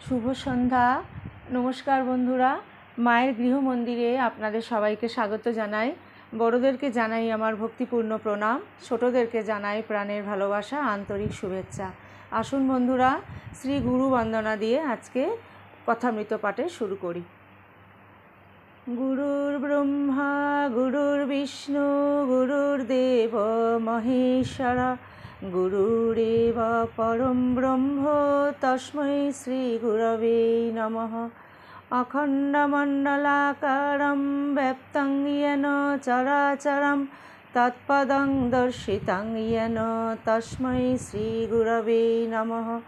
শুভ সন্ধ্যা। নমস্কার বন্ধুরা, মায়ের গৃহমন্দিরে আপনাদের সবাইকে স্বাগত জানাই। বড়দেরকে জানাই আমার ভক্তিপূর্ণ প্রণাম, ছোটদেরকে জানাই প্রাণের ভালোবাসা, আন্তরিক শুভেচ্ছা। আসুন বন্ধুরা, শ্রী গুরু বন্দনা দিয়ে আজকে কথামৃত পাঠে শুরু করি। গুরুর ব্রহ্মা গুরুর বিষ্ণু গুরুর্দেব মহেশ্বরা গুরুরেব পরম ব্রহ্ম তস্मै শ্রী গুরবে নমঃ। অখণ্ডমণ্ডলাকারং ব্যপ্তং येन চরাচরং তৎপদং দর্শিতং येन তস্मै শ্রী গুরবে নমঃ।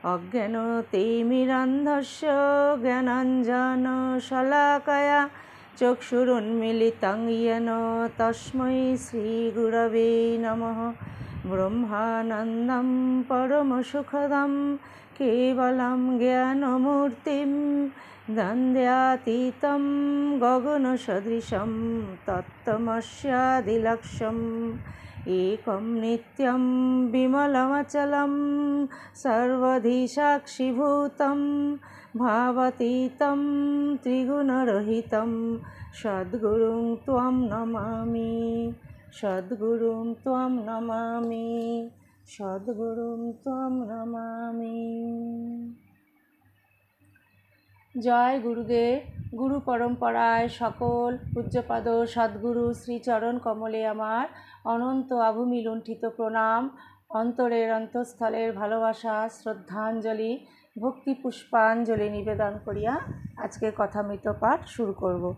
অজ্ঞানতিমিরান্ধস্য জ্ঞানাঞ্জনশলাকয়া চক্ষুরুন্মিলিतं येन তস্मै শ্রী গুরবে নমঃ। ব্রহ্মানন্দং পরমসুখদং কেবলং জ্ঞানমূর্তিং দ্বন্দ্বাতীतं গগনসদৃশং তত্ত্বমস্যাদিলক্ষ্যम् एकं नित्यं विमलमचलं सर्वधि साक्षिभूतं भावातीतं त्रिगुणरहितं सद्गुरुं त्वं नमामि, सद्गुरुं त्वं नमामि, सद्गुरुं त्वं नमामि। জয় গুরুদেব। গুরু পরম্পরায় সকল পূজ্যপাদ সদ্গুরু শ্রীচরণ কমলে আমার অনন্ত আভূমি লুণ্ঠিত প্রণাম, অন্তরের অন্তঃস্থলের ভালোবাসা, শ্রদ্ধাঞ্জলি, ভক্তি পুষ্পাঞ্জলি নিবেদন করিয়া আজকে কথামৃত পাঠ শুরু করব।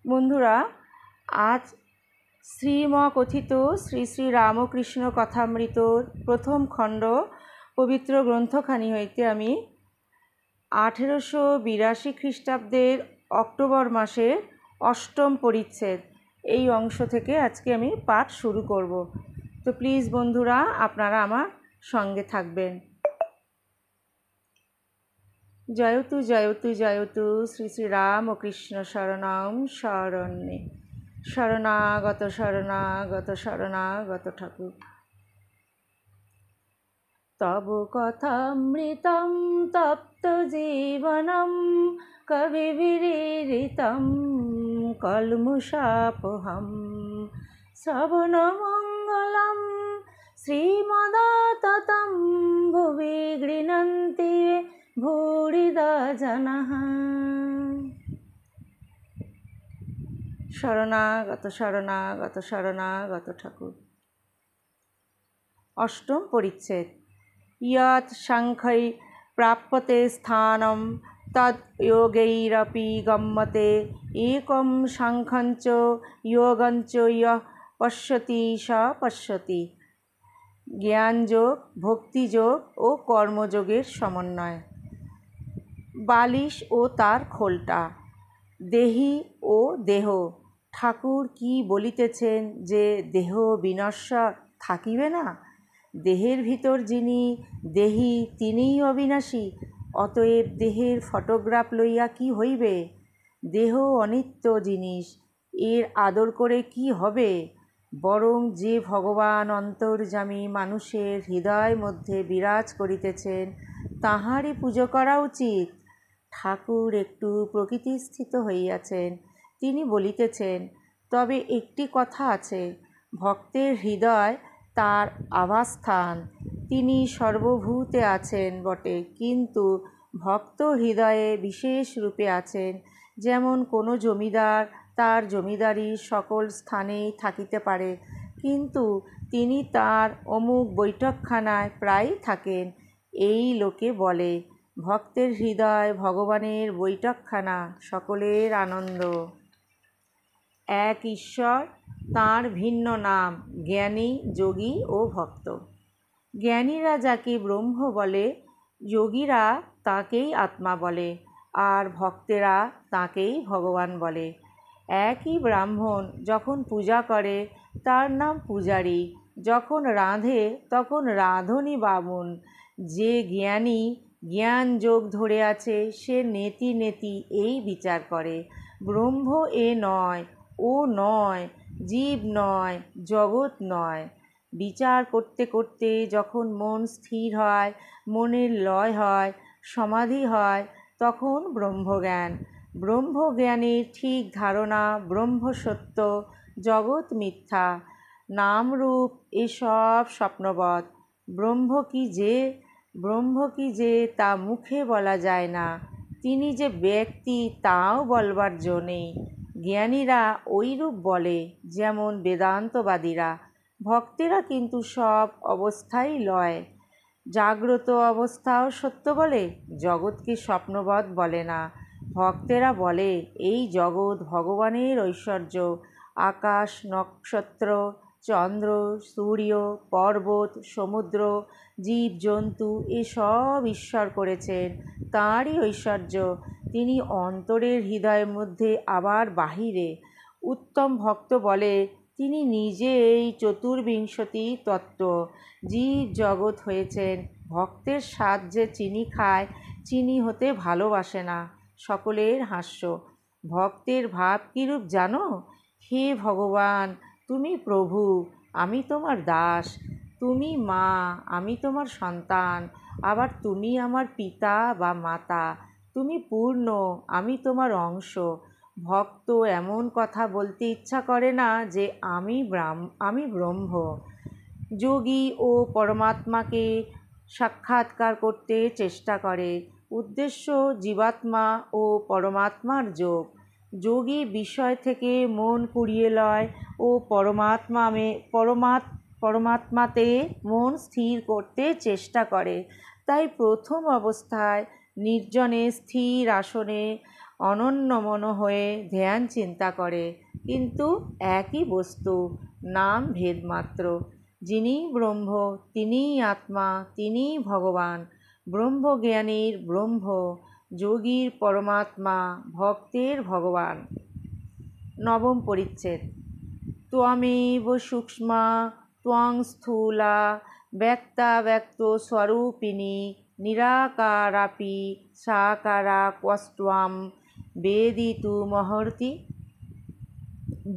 বন্ধুরা, আজ শ্রীম কথিত শ্রী শ্রী রামকৃষ্ণ কথামৃত প্রথম খণ্ড পবিত্র গ্রন্থখানি হইতে আমি 1882 খ্রিস্টাব্দের অক্টোবর মাসের অষ্টম পরিচ্ছেদ এই অংশ থেকে আজকে আমি পাঠ শুরু করব। তো প্লিজ বন্ধুরা, আপনারা আমার সঙ্গে থাকবেন। জয়তু জয়তু জয়তু শ্রী শ্রী রামকৃষ্ণ শরণং শরণ্যে। শরণাগত শরণাগত শরণাগত ঠাকুর। তব কথামৃতং তপ্ত জীবনম কবিভিরীরিতং কলমুষাপহম শ্রবণমঙ্গলম শ্রীমদাততং ভুবি গৃণন্তি ভূরিদা জনঃ। শরণাগত শরণাগত শরণাগত ঠাকুর। অষ্টম পরিচ্ছেদ। ইয়ৎ সাংখ্যৈ প্রাপ্যতে স্থানম তদ যোগৈরপি গম্যতে একম সাংখ্যঞ্চ যোগঞ্চ ইয়ঃ পশ্যতি স পশ্যতি। জ্ঞানযোগ, ভক্তিযোগ ও কর্মযোগের সমন্বয়। বালিশ ও তার খোলটা। দেহি ও দেহ। ঠাকুর কি বলিতেছেন যে দেহ বিনশ্বর, থাকিবে না? দেহের ভিতর যিনি দেহি তিনিই অবিনাশী। অতএব দেহের ফটোগ্রাফ লইয়া কি হইবে? দেহ অনিত্য জিনিস, এর আদর করে কি হবে? বরং যে ভগবান অন্তর্যামী মানুষের হৃদয় মধ্যে বিরাজ করিতেছেন তাঁহারই পুজো করা উচিত। ঠাকুর একটু প্রকৃতিস্থিত হইয়াছেন। তিনি বলিতেছেন, তবে একটি কথা আছে, ভক্তের হৃদয় তার আবাসস্থান। তিনি সর্বভূতে আছেন বটে, কিন্তু ভক্ত হৃদয়ে বিশেষ রূপে আছেন। যেমন কোনো জমিদার তার জমিদারির সকল স্থানেই থাকিতে পারে, কিন্তু তিনি তার অমুক বৈঠকখানায় প্রায়ই থাকেন। এই লোকে বলে, ভক্তের হৃদয় ভগবানের বৈঠকখানা, সকলের আনন্দ। এক ঈশ্বর, তাঁর ভিন্ন নাম জ্ঞানী, যোগী ও ভক্ত। জ্ঞানীরা যাকে ব্রহ্ম বলে, যোগীরা তাঁকেই আত্মা বলে, আর ভক্তেরা তাঁকেই ভগবান বলে। একই ব্রাহ্মণ যখন পূজা করে তার নাম পূজারী, যখন রাঁধে তখন রাঁধুনি বামুন। যে জ্ঞানী জ্ঞান যোগ ধরে আছে সে নেতি নেতি এই বিচার করে, ব্রহ্ম এ নয়, ও নয়, জীব নয়, জগৎ নয়। বিচার করতে করতে যখন মন স্থির হয়, মনের লয় হয়, সমাধি হয়, তখন ব্রহ্মজ্ঞান। ব্রহ্মজ্ঞানের ঠিক ধারণা ব্রহ্ম সত্য, জগৎ মিথ্যা, নামরূপ এসব স্বপ্নবৎ। ব্রহ্ম কি যে তা মুখে বলা যায় না। তিনি যে ব্যক্তি তাও বলবার জো নেই। জ্ঞানীরা ঐরূপ বলে, যেমন বেদান্তবাদীরা। ভক্তেরা কিন্তু সব অবস্থাই লয়। জাগ্রত অবস্থাও সত্য বলে, জগৎকে স্বপ্নবৎ বলে না। ভক্তেরা বলে এই জগৎ ভগবানের ঐশ্বর্য। আকাশ, নক্ষত্র, চন্দ্র, সূর্য, পর্বত, সমুদ্র, জীবজন্তু এসব ঈশ্বর করেছেন, তাঁরই ঐশ্বর্য। তিনি অন্তরের হৃদয়ের মধ্যে আবার বাহিরে। উত্তম ভক্ত বলে তিনি নিজে এই চতুর্বিংশতি তত্ত্ব। জীব জগৎ হয়েছেন। ভক্তের স্বাদ যে চিনি খায়, চিনি হতে ভালোবাসে না। সকলের হাস্য। ভক্তের ভাব কিরূপ জানো? হে ভগবান, তুমি প্রভু, আমি তোমার দাস। তুমি মা, আমি তোমার সন্তান। আবার তুমি আমার পিতা বা মাতা। তুমি পূর্ণ, আমি তোমার অংশ। ভক্ত এমন কথা বলতে ইচ্ছা করে না যে আমি ব্রহ্ম। যোগী ও পরমাত্মাকে সাক্ষাৎকার করতে চেষ্টা করে। উদ্দেশ্য জীবাত্মা ও পরমাত্মার যোগ। যোগী বিষয় থেকে মন কুড়িয়ে লয় ও পরমাত্মাতে মন স্থির করতে চেষ্টা করে। তাই প্রথম অবস্থায় নির্জনে স্থির আসনে অনন্যমন হয়ে ধ্যান চিন্তা করে, কিন্তু একই বস্তু, নাম ভেদ মাত্র। যিনি ব্রহ্ম, তিনিই আত্মা, তিনিই ভগবান। ব্রহ্মজ্ঞানীর ব্রহ্ম, যোগীর পরমাত্মা, ভক্তের ভগবান। নবম পরিচ্ছেদ। ত্বমেব সূক্ষ্মা ত্বং স্থূলা ব্যক্তাব্যক্তস্বরূপিণী নিরাকারাপি সাকারা ক্বস্ত্বম বেদিতুমর্হসি।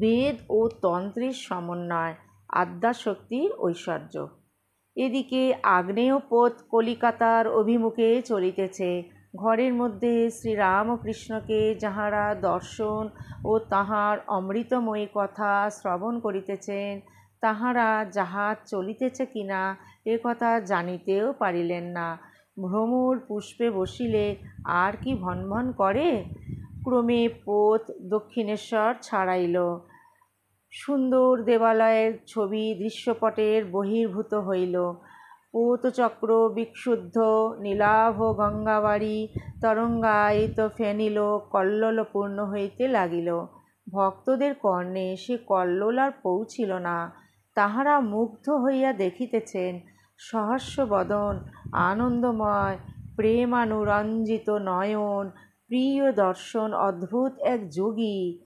বেদ ও তন্ত্রের সমন্বয়, আদ্যাশক্তির ঐশ্বর্য। এদিকে আগ্নেয়পথ কলিকাতার অভিমুখে চলিতেছে। ঘরের মধ্যে শ্রীরামকৃষ্ণকে যাহারা দর্শন ও তাঁহার অমৃতময়ী কথা শ্রবণ করিতেছেন, তাঁহারা জাহাজ চলিতেছে কিনা এ কথা জানিতেও পারিলেন না। ভ্রমর পুষ্পে বসিলে আর কি ভনভন করে? ক্রমে পথ দক্ষিণেশ্বর ছাড়াইল। সুন্দর দেবালয়ের ছবি দৃশ্যপটের বহির্ভূত হইল। পূতচক্র বিক্ষুব্ধ নীলাভ গঙ্গাবাড়ি তরঙ্গায়িত ফেনিল কল্লোলপূর্ণ হইতে লাগিল। ভক্তদের কর্ণে সে কল্লোল আর পৌঁছিল না। তাহারা মুগ্ধ হইয়া দেখিতেছেন সহস্র বদন, আনন্দময়, প্রেমানুরঞ্জিত নয়ন, প্রিয় দর্শন অদ্ভুত এক যোগী।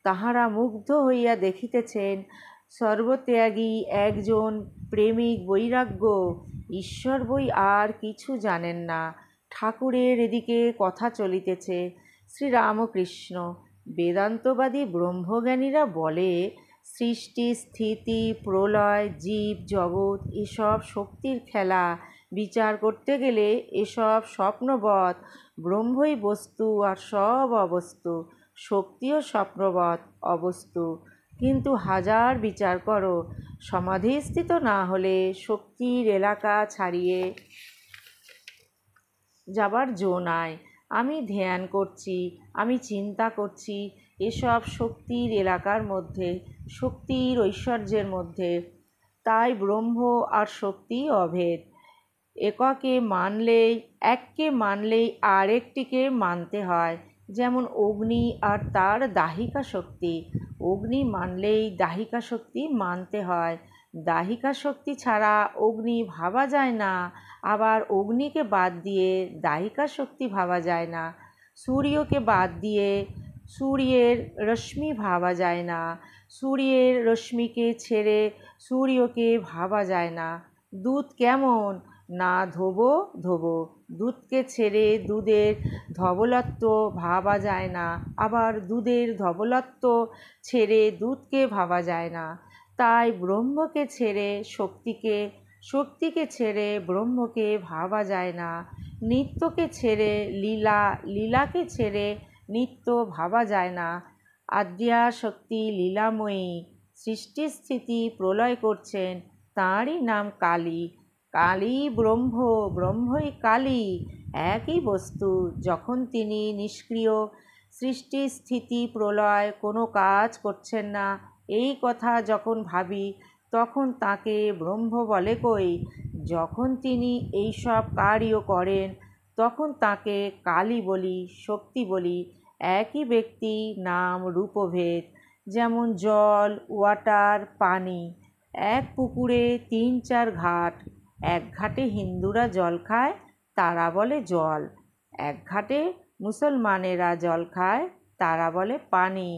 তাহারা মুগ্ধ হইয়া দেখিতেছেন সর্বত্যাগী একজন প্রেমিক বৈরাগ্য। ঈশ্বর বই আর কিছু জানেন না। ঠাকুরের এদিকে কথা চলিতেছে। শ্রীরামকৃষ্ণ। বেদান্তবাদী ব্রহ্মজ্ঞানীরা বলে সৃষ্টি, স্থিতি, প্রলয়, জীব জগৎ এসব শক্তির খেলা। বিচার করতে গেলে এসব স্বপ্নবৎ। ব্রহ্মই বস্তু আর সব অবস্তু। শক্তিও স্বপ্নবৎ, অবস্তু। কিন্তু হাজার বিচার করো, সমাধিস্থিত না হলে শক্তির এলাকা ছাড়িয়ে যাবার জো নাই। আমি ধ্যান করছি, আমি চিন্তা করছি, এসব শক্তির এলাকার মধ্যে, শক্তির ঐশ্বর্যের মধ্যে। তাই ব্রহ্ম আর শক্তি অভেদ। এককে মানলেই আরেকটিকে মানতে হয়। যেমন অগ্নি আর তার দাহিকা শক্তি। অগ্নি মানলেই দাহিকা শক্তি মানতে হয়। দাহিকা শক্তি ছাড়া অগ্নি ভাবা যায় না, আবার অগ্নিকে বাদ দিয়ে দাহিকা শক্তি ভাবা যায় না। সূর্যকে বাদ দিয়ে সূর্যের রশ্মি ভাবা যায় না। সূর্যের রশ্মিকে ছেড়ে সূর্যকে ভাবা যায় না। দুধ কেমন? না ধোবো, দুধকে ছেড়ে দুধের ধবলত্ব ভাবা যায় না, আবার দুধের ধবলত্ব ছেড়ে দুধকে ভাবা যায় না। তাই ব্রহ্মকে ছেড়ে শক্তিকে, শক্তিকে ছেড়ে ব্রহ্মকে ভাবা যায় না। নিত্যকে ছেড়ে লীলা, লীলাকে ছেড়ে নিত্য ভাবা যায় না। আদ্যা শক্তি লীলাময়ী সৃষ্টি স্থিতি প্রলয় করছেন, তাঁরই নাম কালী। কালী ব্রহ্ম, ব্রহ্মই কালী, একই বস্তু। যখন তিনি নিষ্ক্রিয়, সৃষ্টি স্থিতি প্রলয় কোনো কাজ করছেন না, এই কথা যখন ভাবি তখন তাকে ব্রহ্ম বলে কই। যখন তিনি এইসব কার্য করেন তখন তাকে কালী বলি, শক্তি বলি। একই ব্যক্তি, নাম রূপভেদ। যেমন জল, ওয়াটার, পানি। এক পুকুরে 3-4 ঘাট। এক ঘাটে হিন্দুরা জল খায়, তারা বলে জল। এক ঘাটে মুসলমানেরা জল খায়, তারা বলে পানি।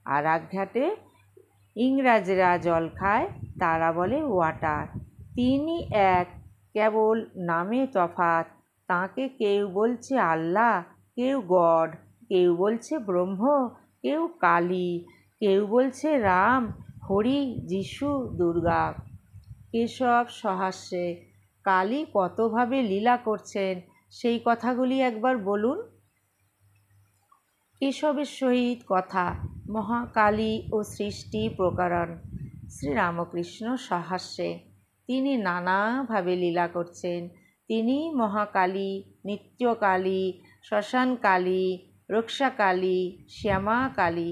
আর এক ঘাটে ইংরাজরা জল খায়, তারা বলে ওয়াটার। তিনি এক, কেবল নামে তফাৎ। তাঁকে কেউ বলছে আল্লাহ, কেউ গড, কেউ বলছে ব্রহ্ম, কেউ কালী, কেউ বলছে রাম, হরি, যিশু, দুর্গা। কেশব সহাস্যে কালী কতভাবে লীলা করছেন সেই কথাগুলি একবার বলুন। কেশবের সহিত কথা, মহাকালী ও সৃষ্টি প্রকরণ। শ্রীরামকৃষ্ণ সহাস্যে তিনি নানাভাবে লীলা করছেন। তিনি মহাকালী, নিত্যকালী, শ্মশানকালী, রক্ষাকালী, শ্যামাকালী।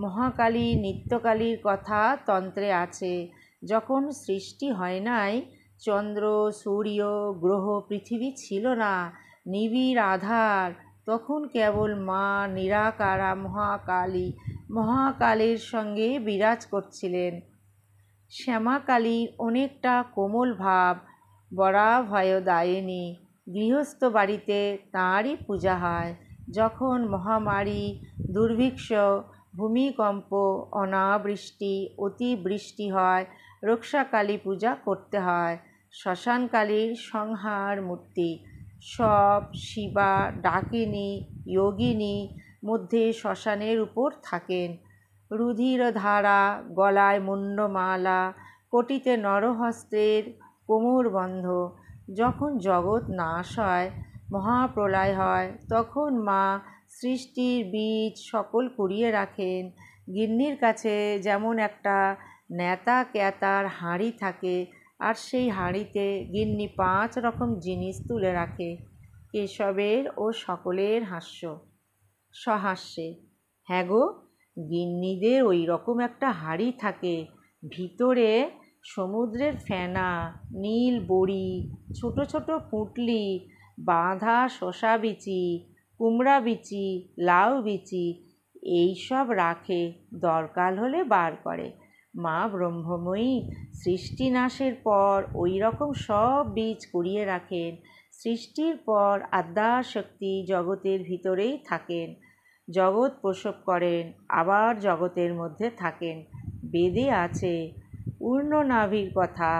মহাকালী, নিত্যকালীর কথা তন্ত্রে আছে। যখন সৃষ্টি হয় নাই, চন্দ্র, সূর্য, গ্রহ, পৃথিবী ছিল না, নিবিড় আধার, তখন কেবল মা নিরাকারা মহাকালী মহাকালের সঙ্গে বিরাজ করছিলেন। শ্যামাকালীর অনেকটা কোমল ভাব, বরাভয়দায়িনী। গৃহস্থ বাড়িতে তাঁরই পূজা হয়। যখন মহামারী, দুর্ভিক্ষ, ভূমিকম্প, অনাবৃষ্টি, অতিবৃষ্টি হয়, রক্ষাকালী পূজা করতে হয়। শ্মশানকালীর সংহার মূর্তি। সব শিবা, ডাকিনী, যোগিনী মধ্যে শ্মশানের উপর থাকেন। রুধিরধারা, গলায় মুণ্ডমালা, কটিতে নরহস্তের কোমরবন্ধ। যখন জগৎ নাশ হয়, মহাপ্রলয় হয়, তখন মা সৃষ্টির বীজ সকল কুড়িয়ে রাখেন। গিন্নির কাছে যেমন একটা নেতা ক্যাতার হাঁড়ি থাকে, আর সেই হাঁড়িতে গিন্নি 5 রকম জিনিস তুলে রাখে। কেশবের ও সকলের হাস্য। সহাস্যে হ্যাঁ গো, গিন্নিদের ওই রকম একটা হাঁড়ি থাকে, ভিতরে সমুদ্রের ফেনা, নীল বড়ি, ছোট ছোট পুঁটলি, বাঁধা শসা বিচি, কুমড়া বিচি, লাউ বিচি, এইসব রাখে, দরকার হলে বার করে। মা ব্রহ্মময়ী সৃষ্টিনাশের পর ওই রকম সব বীজ কুড়িয়ে রাখেন। সৃষ্টির পর আদ্যাশক্তি জগতের ভিতরেই থাকেন, জগৎ প্রসব করেন, আবার জগতের মধ্যে থাকেন। বেদে আছে ঊর্ধ্বনাভির কথা,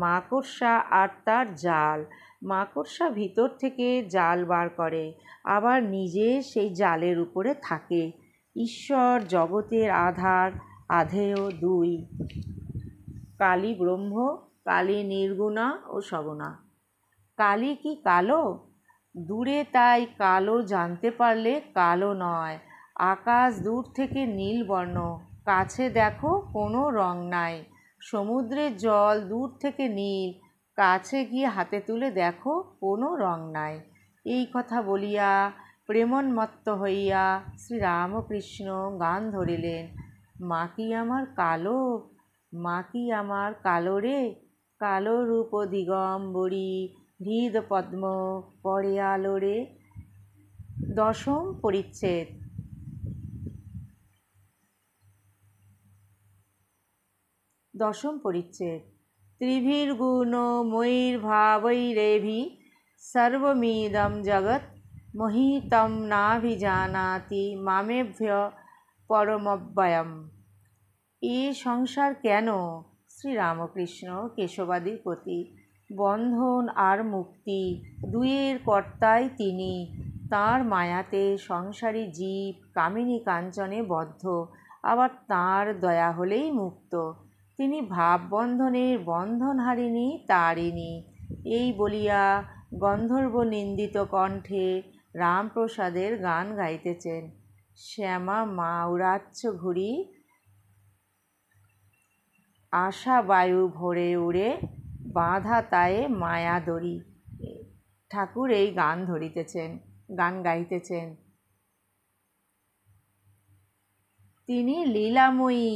মাকড়সা আর তার জাল। মাকড়সা ভিতর থেকে জাল বার করে, আবার নিজে সেই জালের উপরে থাকে। ঈশ্বর জগতের আধার, আধেয় 2। কালী ব্রহ্ম, কালী নির্গুণা ও সগুণা। কালী কি কালো? দূরে তাই কালো জানতে পারলে কালো নয়। আকাশ দূর থেকে নীল বর্ণ, কাছে দেখো কোনো রং নাই। সমুদ্রের জল দূর থেকে নীল, কাছে গিয়ে হাতে তুলে দেখো কোনো রং নাই। এই কথা বলিয়া প্রেমোন্মত্ত হইয়া শ্রীরামকৃষ্ণ গান ধরিলেন। মা কি আমার কালো, মা কি আমার কালো রে, কালো রূপ দিগম্বরী, হৃদ পদ্ম পড়ে আলো রে। 10ম পরিচ্ছেদ। ত্রিভির্গুণ ময়ীর্ভাবৈরেভি সর্বমিদং জগৎ মোহিতং নাভিজানাতি মামেভ্য পরমব্যয়ম। এ সংসার কেন? শ্রীরামকৃষ্ণ কেশবাদির প্রতি। বন্ধন আর মুক্তি দুইয়ের কর্তাই তিনি। তাঁর মায়াতে সংসারী জীব কামিনী কাঞ্চনে বদ্ধ, আবার তাঁর দয়া হলেই মুক্ত। তিনি ভাববন্ধনের বন্ধনহারিণী তারিণী। এই বলিয়া গন্ধর্ব নিন্দিত কণ্ঠে রামপ্রসাদের গান গাইতেছেন। শ্যামা মাউরাচ্ছ ঘুরি, আশা বায়ু ভরে উড়ে, বাঁধা তায়ে মায়া দড়ি। ঠাকুর এই গান গাইতেছেন। তিনি লীলাময়ী,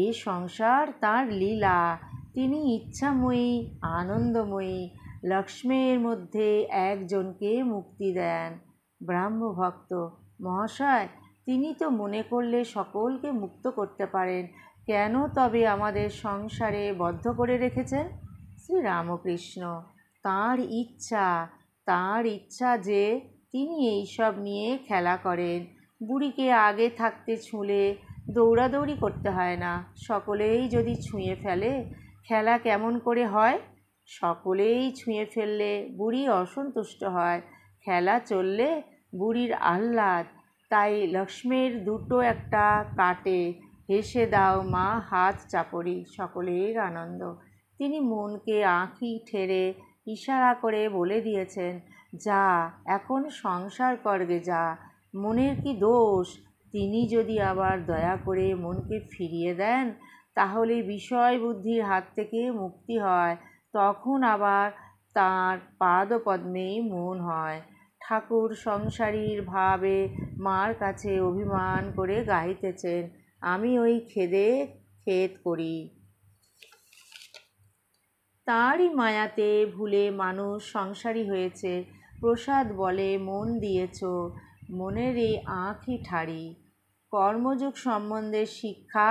এ সংসার তাঁর লীলা। তিনি ইচ্ছাময়ী, আনন্দময়ী। লক্ষ্মীর মধ্যে একজনকে মুক্তি দেন। ব্রাহ্মভক্ত মহাশয়, তিনি তো মনে করলে সকলকে মুক্ত করতে পারেন, কেন তবে আমাদের সংসারে বদ্ধ করে রেখেছেন? শ্রীরামকৃষ্ণ, তাঁর ইচ্ছা যে তিনি এইসব নিয়ে খেলা করেন। বুড়িকে আগে থাকতে ছুঁলে দৌড়াদৌড়ি করতে হয় না। সকলেই যদি ছুঁয়ে ফেলে, খেলা কেমন করে হয়? সকলেই ছুঁয়ে ফেললে বুড়ি অসন্তুষ্ট হয়, খেলা চললে বুড়ির আহ্লাদ। তাই লক্ষ্মীর দুটো একটা কাটে, হেসে দাও মা হাত চাপড়ি, সকলের আনন্দ। তিনি মনকে আঁখি ঠেরে ইশারা করে বলে দিয়েছেন, যা এখন সংসার করবে যা, মনের কি দোষ? তিনি যদি আবার দয়া করে মনকে ফিরিয়ে দেন, তাহলে বিষয় বুদ্ধির হাত থেকে মুক্তি হয়, তখন আবার তাঁর পাদপদ্মেই মন হয়। ঠাকুর সংসারীর ভাবে মার কাছে অভিমান করে গাইতেছেন, আমি ওই খেদে খেদ করি। তাঁরই মায়াতে ভুলে মানুষ সংসারী হয়েছে। প্রসাদ বলে মন দিয়েছ, মনের এই আঁখি ঠাড়ি। কর্মযোগ সম্বন্ধে শিক্ষা,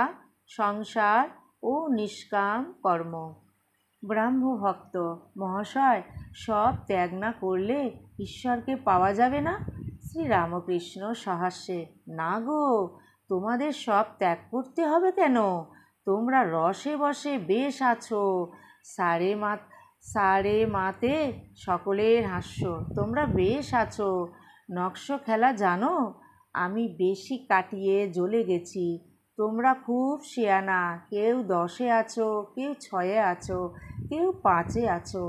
সংসার ও নিষ্কাম কর্ম। ব্রাহ্মভক্ত মহাশয়, সব ত্যাগ না করলে ঈশ্বরকে পাওয়া যাবে না? শ্রীরামকৃষ্ণ সহাস্যে, না গো, তোমাদের সব ত্যাগ করতে হবে কেন? তোমরা রসে বসে বেশ আছো। সারে মাতে সকলের হাস্য, তোমরা বেশ আছো। নকশ খেলা জানো? আমি বেশি কাটিয়ে জ্বলে গেছি। তোমরা খুব শেয়ানা, কেউ 10-এ আছো, কেউ 6-এ আছো, কেউ 5-এ আছো।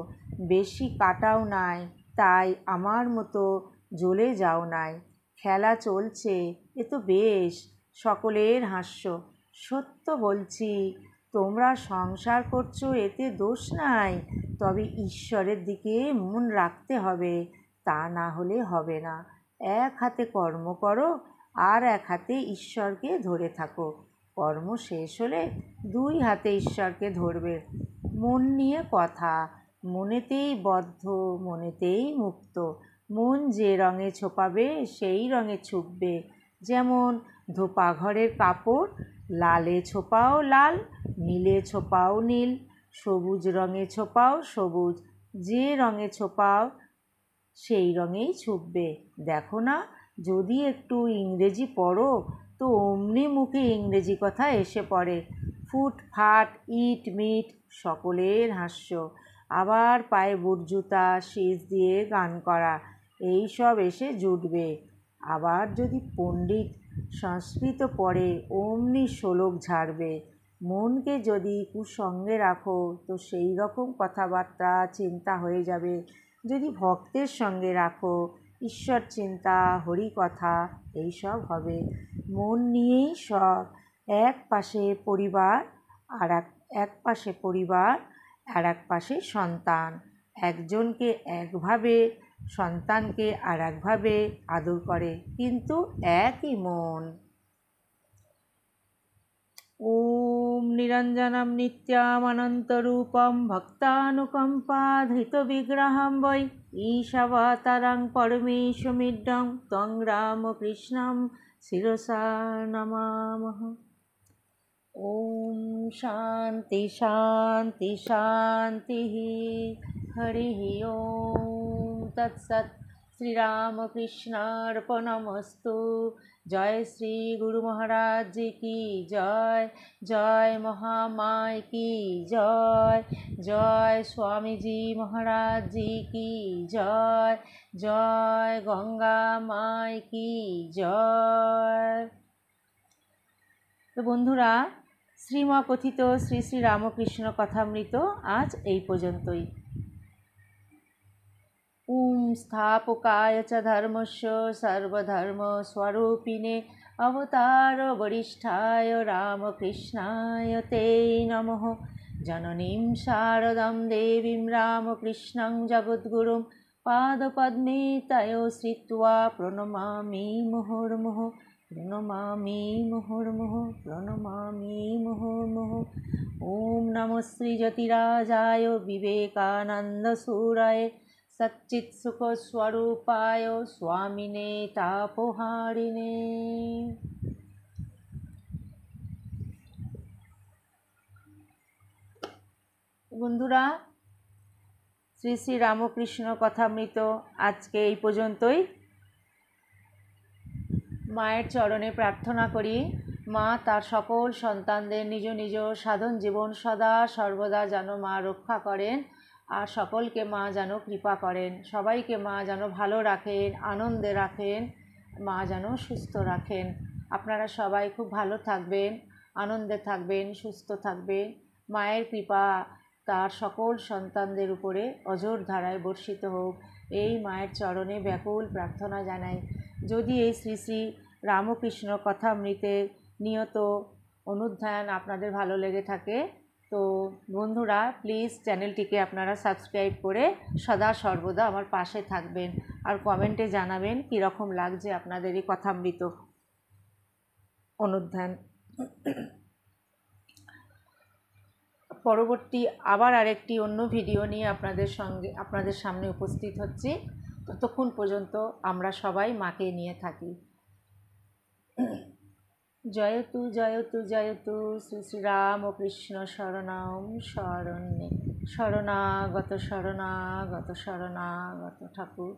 বেশি কাটাও নাই, তাই আমার মতো জ্বলে যাও নাই। খেলা চলছে, এ তো বেশ। সকলের হাস্য। সত্য বলছি, তোমরা সংসার করছো, এতে দোষ নাই। তবে ঈশ্বরের দিকে মন রাখতে হবে, তা না হলে হবে না। এক হাতে কর্ম করো, আর এক হাতে ঈশ্বরকে ধরে থাকো। কর্ম শেষ হলে 2 হাতে ঈশ্বরকে ধরবে। মন নিয়ে কথা, মনেতেই বদ্ধ, মনেতেই মুক্ত। মন যে রঙে ছোপাবে সেই রঙে ছুপবে। যেমন ধোপা ঘরের কাপড়, লালে ছোপাও লাল, নীলে ছোপাও নীল, সবুজ রঙে ছোপাও সবুজ। যে রঙে ছোপাও সেই রঙেই ছুপবে। দেখো না, যদি একটু ইংরেজি পড়ো তো অমনি মুখে ইংরেজি কথা এসে পড়ে। ফুট ফাট, ইট মিট, সকলের হাস্য। আবার পায়ে বুট জুতা, শীষ দিয়ে গান করা, এই সব এসে জুটবে। আবার যদি পণ্ডিত সংস্কৃত পড়ে, অমনি শোলক ঝাড়বে। মনকে যদি কুসঙ্গে রাখো তো সেই রকম কথাবার্তা চিন্তা হয়ে যাবে। যদি ভক্তের সঙ্গে রাখো, ঈশ্বর চিন্তা, হরি কথা, এইসব হবে। মন নিয়েই সব। এক পাশে পরিবার আর এক পাশে সন্তান। একজনকে একভাবে, সন্তানকে আর একভাবে আদর করে, কিন্তু একই মন। ওম নিরঞ্জনম নিত্যামনন্তরূপম ভক্তানুকম্পাধৃতবিগ্রহং বৈ ঈশাবতারং পরমেশমিড্ডং ত্বং রামকৃষ্ণং শিরসা নমামহ। ওম শান্তি শান্তি শান্তি। হরি ওম তৎসৎ। শ্রীরামকৃষ্ণার্পণমস্তু। জয় শ্রী গুরু মহারাজ জি কি জয়। জয় মহামায় কি জয়। জয় স্বামীজি মহারাজ জি কি জয়। জয় গঙ্গা মায় কি জয়। তো বন্ধুরা, শ্রীমকথিত শ্রী শ্রী রামকৃষ্ণ কথামৃত আজ এই পর্যন্তই। স্থাপকায় চ ধর্মস্য সর্বধর্মস্বরূপিণে অবতার বরিষ্ঠায় রামকৃষ্ণায় তে নমঃ। জননীং শারদাং দেবীং রামকৃষ্ণং জগদ্গুরুং পাদপদ্মে তয়ো শ্রিত্বা প্রণমামি মুহুর্মুহুঃ। প্রণমামি মুহুর্মুহুঃ। প্রণমামি মুহুর্মুহুঃ। ওম নমঃ শ্রীযতিরাজায় বিবেকানন্দসূরায় সচ্চিৎসুখস্বরূপায় স্বামিনে তাপহারিণে। বন্ধুরা, শ্রী শ্রী রামকৃষ্ণ কথামৃত আজকে এই পর্যন্তই। মায়ের চরণে প্রার্থনা করি, মা তার সকল সন্তানদের নিজ নিজ সাধন জীবন সদা সর্বদা যেন মা রক্ষা করেন, আর সকলকে মা যেন কৃপা করেন, সবাইকে মা যেন ভালো রাখেন, আনন্দে রাখেন, মা যেন সুস্থ রাখেন। আপনারা সবাই খুব ভালো থাকবেন, আনন্দে থাকবেন, সুস্থ থাকবেন। মায়ের কৃপা তার সকল সন্তানদের উপরে অঝোর ধারায় বর্ষিত হোক, এই মায়ের চরণে ব্যাকুল প্রার্থনা জানাই। যদি এই শ্রী শ্রী রামকৃষ্ণ কথামৃতের নিয়ত অনুধ্যান আপনাদের ভালো লেগে থাকে, তো বন্ধুরা প্লিজ চ্যানেলটিকে আপনারা সাবস্ক্রাইব করে সদা সর্বদা আমার পাশে থাকবেন, আর কমেন্টে জানাবেন কীরকম লাগছে আপনাদের এই কথামৃত অনুধ্যান। পরবর্তী আবার আরেকটি অন্য ভিডিও নিয়ে আপনাদের সামনে উপস্থিত হচ্ছি। ততক্ষণ পর্যন্ত আমরা সবাই মাকে নিয়ে থাকি। জয়তু জয়তু জয়তু শ্রী শ্রী রামকৃষ্ণ শরণং শরণ্যে। শরণাগত শরণাগত শরণাগত ঠাকুর।